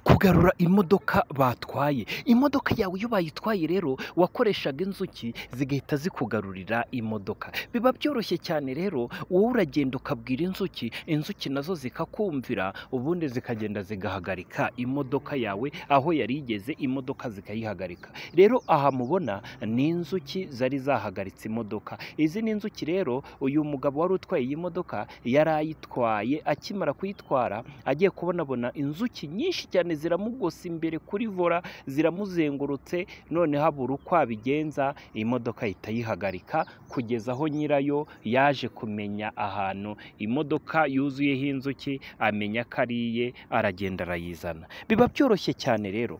Kugarura imodoka batwaye. Imodoka yawe iyo bayitwaye rero wakoreshaga inzuki zigahita zikugarurira imodoka. Biba byoroshye cyane rero, wowe uragenda ukabwira inzuki, inzuki nazo zikakumvira, ubundi zikagenda zigahagarika imodoka yawe aho yari igeze, imodoka zikayihagarika. Rero aha mubona ni inzuki zari zahagaritse imodoka. Izi ni inzuki rero uyu mugabo wari utwaye iyi modoka yari ayitwaye, akimara kuyitwara agiye kubonabona inzuki nyinshi cyane ziramugose imbere kuri vola, ziramuzengurutse, none habura uko abigenza, imodoka ihita yihagarika kugeza aho nyirayo yaje kumenya ahantu imodoka yuzuyeho inzuki, amenya ko ariye, aragenda arayizana. Biba byoroshye cyane rero.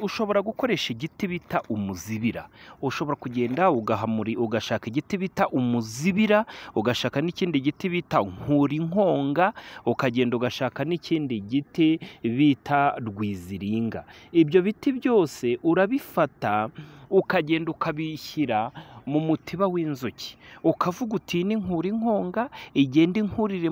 Ushobora gukoresha igiti bita umuzibira. Ushobora kugenda ugashaka igiti bita umuzibira, ugashaka n'ikindi giti bita nkurinkonga, ukagenda ugashaka n'ikindi giti bita rwiziringa. Ibyo biti byose urabifata ukagenda ukabishyira mu mutiba w'inzuki, ukavuga uti ni nkurinkonga, igenda inkurire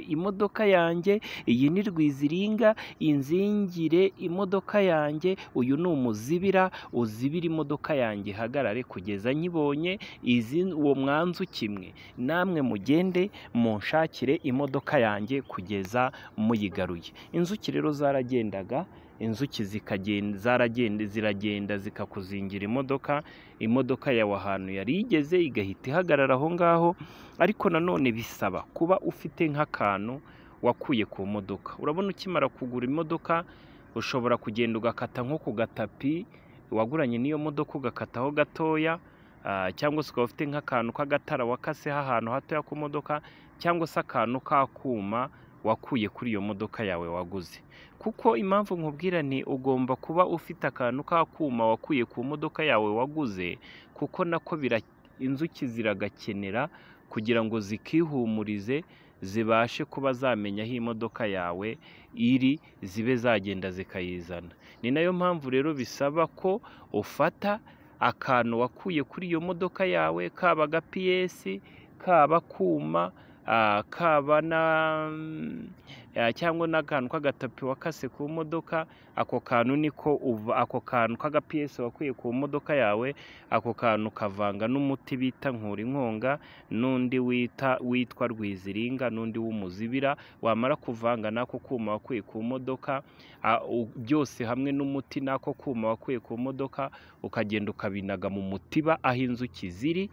imodoka yanjye, iyi ni rwiziringa, inzingire imodoka yanjye, uyu ni umuzibira, uzibira imodoka yanjye ihagarare kugeza nyibonye, uwo mwanzu kimwe namwe mugende munshakire imodoka yanjye kugeza muyigaruye. Inzuki rero zaragendaga, inzuki ziragenda zikakuzingira imodoka yawe ahantu yari igeze igahita ihagarara aho ngaho. Ariko nanone bisaba kuba ufite nk'akantu wakuye ku modoka. Urabona ukimara kugura imodoka ushobora kugenda ugakata nko ku gatapi waguranye n'iyo modoka, ugakataho gatoya, cyangwa se ukaba ufite nk'akantu k'agatara wakaseho ahantu hatoya ku modoka, cyangwa se akantu k'akuma wakuye kuri iyo modoka yawe waguze. Kuko impamvu nkubwira ni ugomba kuba ufite akantu k'akuma wakuye ku modoka yawe waguze, kuko nako inzuki ziragakenera kugira ngo zikihumurize, zibashe kuba zamenya aho imodoka yawe iri, zibe zagenda zikayizana. Ni nayo mpamvu rero bisaba ko ufata akantu wakuye kuri iyo modoka yawe, kaba agapiyesi, kaba akuma, kaba cyangwa n'akantu k'agatapi wakase ku modoka, ako kantu k'agapiyesi wakuye ku modoka yawe, ako kantu kavanga n'umuti bita nkurinkonga, n'undi witwa rwiziringa, n'undi w'umuzibira. Wamara kuvanga n'ako kuma wakuye ku modoka, byose hamwe n'umuti n'ako kuma wakuye ku modoka, ukagenda ukabinaga mu mutiba aho inzuki ziri,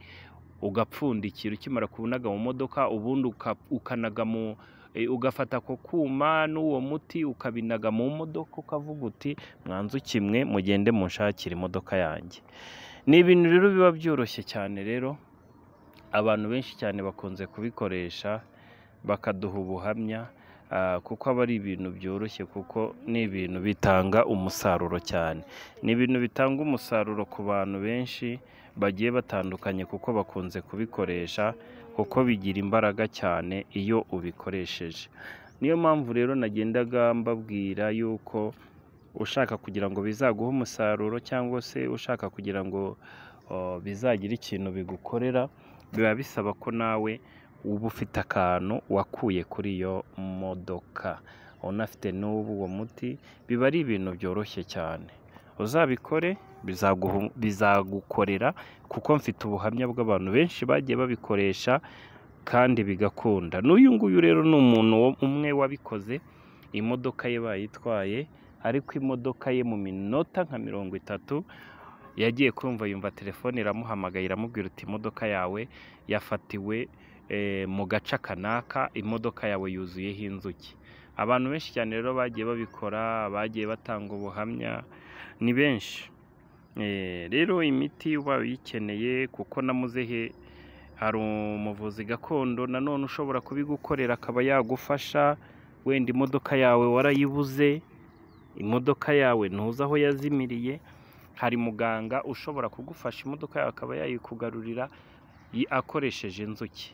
ugapfundikira. Ukimara kunaga mu modoka, ubundi ukanaga ugafata ako kuma n'uwo muti ukabinaga mu modoka, ukavuga uti mwanzu kimwe mugende munshakire imodoka yanjye. Ni ibintu rero biba byoroshye cyane rero, abantu benshi cyane bakunze kubikoresha bakaduha ubuhamya, kuko aba ari ibintu byoroshye, kuko ni ibintu bitanga umusaruro cyane. Ni ibintu bitanga umusaruro ku bantu benshi bagiye batandukanye, kuko bakunze kubikoresha, kuko bigira imbaraga cyane iyo ubikoresheje. Niyo mpamvu rero nagendaga mbabwira yuko ushaka kugira ngo bizaguhe umusaruro, cyangwa se ushaka kugira ngo bizagire ikintu bigukorera, biba bisaba ko nawe uba ufite akantu wakuye kuri iyo modoka, unafite n'ubu uwo muti. Biba ari ibintu byoroshye cyane. Uzabikore, bizagukorera, kuko mfite ubuhamya bw'abantu benshi bagiye babikoresha kandi bigakunda. N'uyu nguyu rero ni umuntu umwe wabikoze, imodoka ye bayitwaye, ariko imodoka ye mu minota nka 30 yagiye kumva yumva telefone iramuhamagaye, iramubwira uti imodoka yawe yafatiwe mu gace kanaka, imodoka yawe yuzuyeho inzuki. Abantu benshi cyane rero bagiye babikora, bagiye batanga ubuhamya, ni benshi. Rero imiti uba uyikeneye, kuko na muzehe hari umuvuzi gakondo nanone ushobora kubigukorera akaba yagufasha. Wenda imodoka yawe warayibuze, imodoka yawe ntuzi aho yazimiriye, hari muganga ushobora kugufasha imodoka yawe akaba yayikugarurira akoresheje inzuki.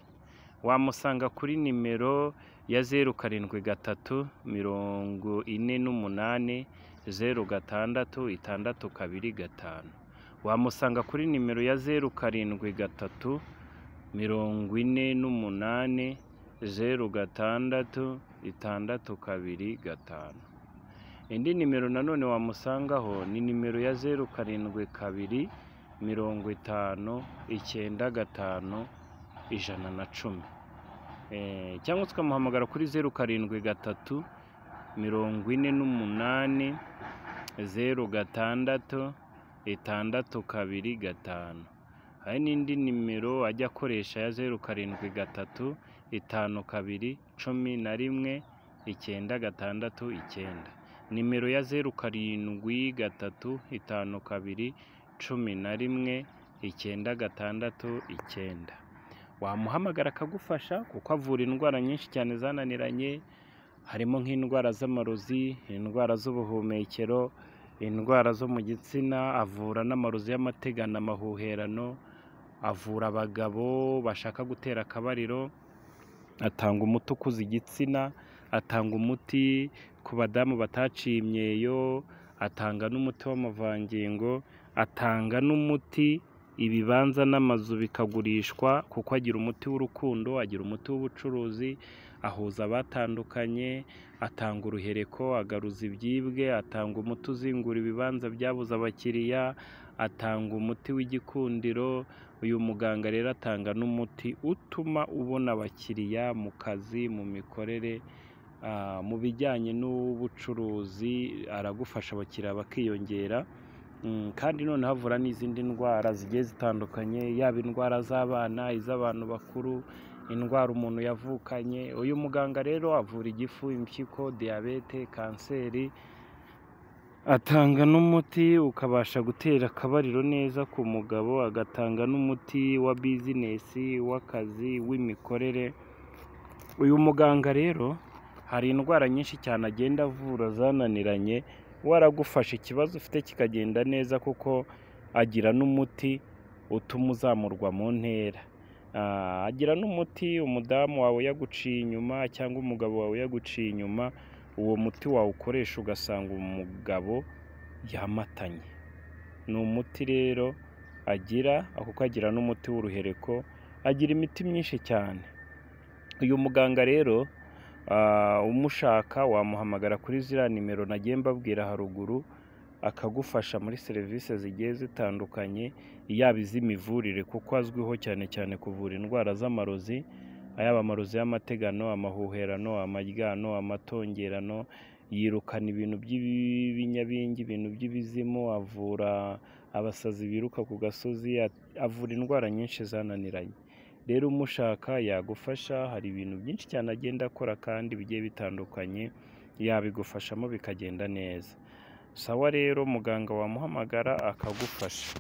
Wamusanga kuri nimero ya 07 348 06 Wamusanga kuri nimero ya 07 348 06 625. indi nimero nanone wamusangaho ni nimero ya 07 2 50 95 110, cyangwa tukamuhamagara kuri 07 3 48 06 hari n'indi nimero ajya akoresha ya 07 52 11 969, nimero ya 07 52 11 969. Wamuhamagara akagufasha kuko avura indwara nyinshi cyane zananiranye, harimo nk'indwara z'amarozi, indwara z'ubuhumekero, indwara zo mu gitsina, avura n'amarozi y'amategano, amahuherano, avura abagabo bashaka gutera akabariro, atanga umuti ukuza igitsina, atanga umuti ku badamu bataciye imyeyo, atanga n'umuti w'amavangingo, atanga n'umuti ibibanza n'amazu bikagurishwa kuko agira umuti w'urukundo, agira umuti w'ubucuruzi, ahuza abatandukanye, atanga uruhereko, agaruza ibyibwe, atanga umuti uzingura ibibanza byabuze abakiriya, atanga umuti w'igikundiro. Uyu muganga rero atanga n'umuti utuma ubona abakiriya mu kazi, mu mikorere, mu bijyanye n'ubucuruzi, aragufasha abakiriya bakiyongera. Kandi noneho havura n'izindi ndwara zigiye zitandukanye, yaba indwara z'abana, iz'abantu bakuru, indwara umuntu yavukanye. Uyu muganga rero avura igifu, impyiko, diyabete, kanseri, atanga n'umuti ukabasha gutera akabariro neza ku mugabo, agatanga n'umuti wa bizinesi, w'akazi, w'imikorere. Uyu muganga rero hari indwara nyinshi cyane agenda avura zananiranye, waragufasha ikibazo ufite kikagenda neza kuko agira n'umuti utuma uzamurwa mu ntera. Agira n'umuti umudamu wawe yaguciye inyuma cyangwa umugabo wawe yaguciye inyuma, uwo muti wawukoresha ugasanga umugabo yamatanye. Ni umuti rero agira, kuko agira n'umuti w'uruhereko, agira imiti myinshi cyane. Uyu muganga rero umushaka wamuhamagara kuri ziriya nimero nagiye mbabwira haruguru, akagufasha muri serivisi zigiye zitandukanye, yaba iz'imivurire kuko azwiho cyane cyane kuvura indwara z'amarozi, yaba amarozi y'amategano, amahuherano, amaryano, amatongerano, yirukana ibintu by'ibinyabingi, ibintu by'ibizimu, avura abasazi biruka ku gasozi, avura indwara nyinshi zananiranye. Rero umushaka yagufasha, hari ibintu byinshi cyane agenda akora kandi bigiye bitandukanye, yabigufashamo bikagenda neza. Sawa rero muganga wamuhamagara akagufasha.